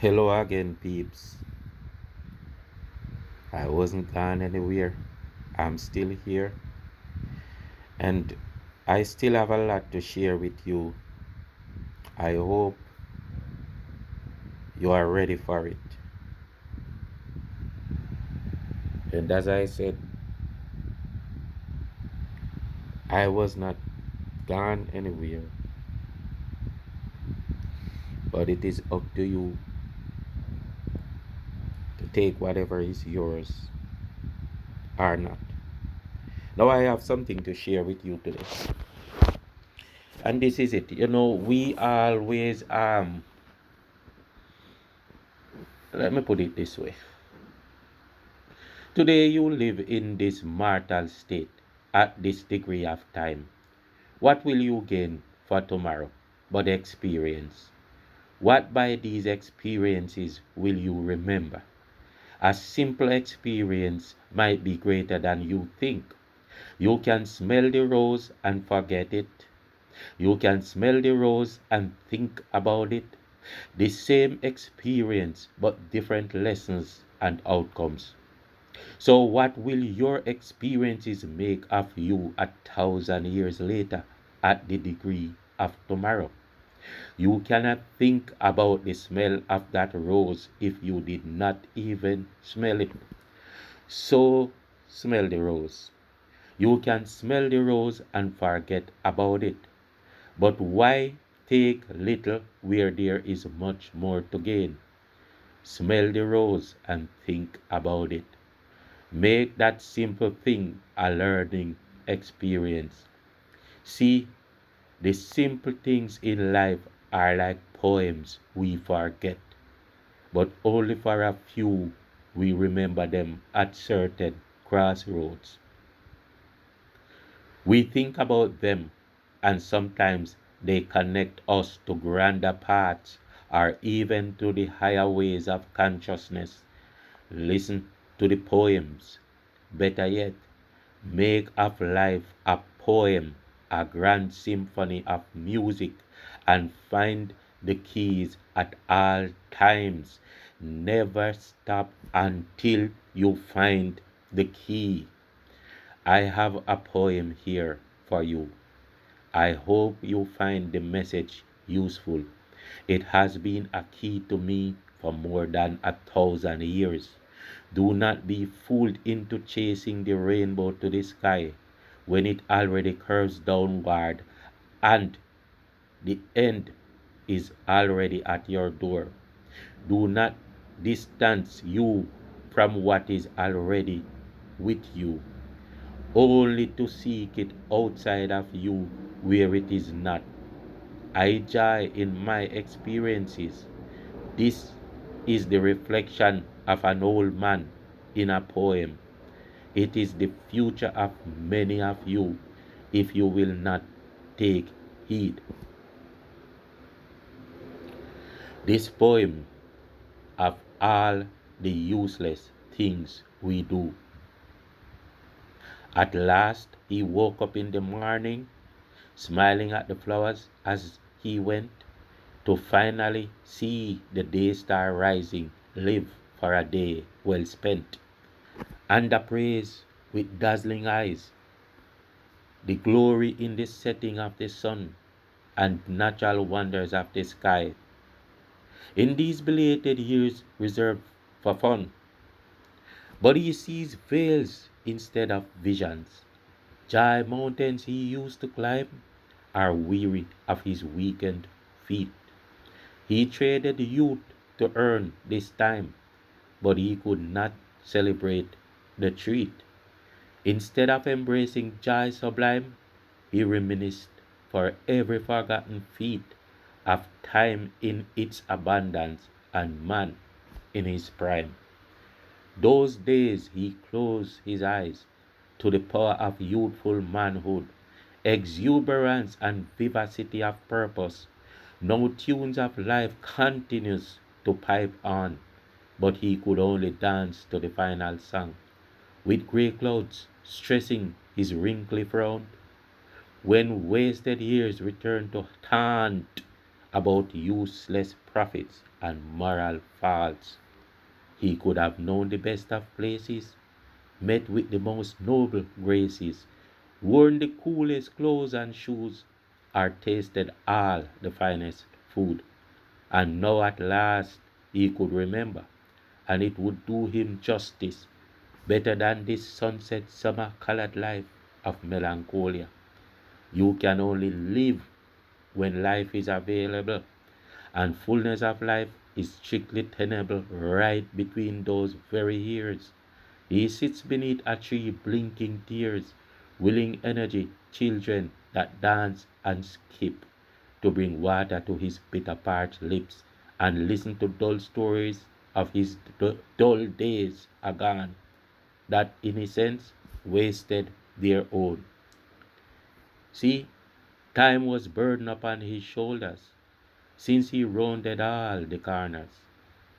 Hello again, peeps. I wasn't gone anywhere. I'm still here, and I still have a lot to share with you. I hope you are ready for it. And as I said, I was not gone anywhere, but it is up to you to take whatever is yours or not. Now, I have something to share with you today, and this is it. We always, let me put it this way. Today you live in this mortal state at this degree of time. What will you gain for tomorrow but experience? What by these experiences will you remember? A simple experience might be greater than you think. You can smell the rose and forget it. You can smell the rose and think about it. The same experience but different lessons and outcomes. So, what will your experiences make of you 1,000 years later at the degree of tomorrow? You cannot think about the smell of that rose if you did not even smell it. So, smell the rose. You can smell the rose and forget about it. But why take little where there is much more to gain? Smell the rose and think about it. Make that simple thing a learning experience. See, the simple things in life are like poems we forget, but only for a few we remember them at certain crossroads. We think about them, and sometimes they connect us to grander paths or even to the higher ways of consciousness. Listen to the poems. Better yet, make of life a poem, a grand symphony of music, and find the keys at all times. Never stop until you find the key. I have a poem here for you. I hope you find the message useful. It has been a key to me for more than 1,000 years. Do not be fooled into chasing the rainbow to the sky when it already curves downward and the end is already at your door. Do not distance you from what is already with you, only to seek it outside of you where it is not. I joy in my experiences. This is the reflection of an old man in a poem. It is the future of many of you if you will not take heed. This poem of all the useless things we do. At last he woke up in the morning, smiling at the flowers as he went, to finally see the day star rising, live for a day well spent. And appraise with dazzling eyes the glory in the setting of the sun and natural wonders of the sky. In these belated years reserved for fun, but he sees veils instead of visions. Giant mountains he used to climb are weary of his weakened feet. He traded youth to earn this time, but he could not celebrate the treat. Instead of embracing joy sublime, he reminisced for every forgotten feat of time in its abundance and man in his prime. Those days he closed his eyes to the power of youthful manhood, exuberance and vivacity of purpose. No tunes of life continues to pipe on, but he could only dance to the final song, with grey clouds stressing his wrinkly frown. When wasted years return to haunt about useless profits and moral faults. He could have known the best of places, met with the most noble graces, worn the coolest clothes and shoes, or tasted all the finest food. And now at last he could remember, and it would do him justice, better than this sunset summer colored life of melancholia. You can only live when life is available, and fullness of life is strictly tenable right between those very ears. He sits beneath a tree blinking tears, willing energy, children that dance and skip, to bring water to his bitter parched lips and listen to dull stories of his dull days agone, that innocence wasted their own. See, time was burden upon his shoulders, since he rounded all the corners.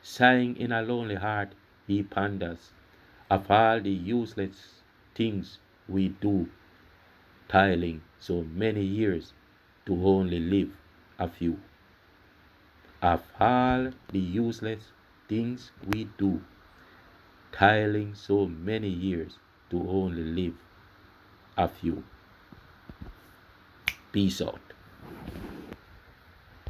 Sighing in a lonely heart, he ponders of all the useless things we do, toiling so many years to only live a few. Of all the useless things we do, toiling so many years to only live a few. Peace out.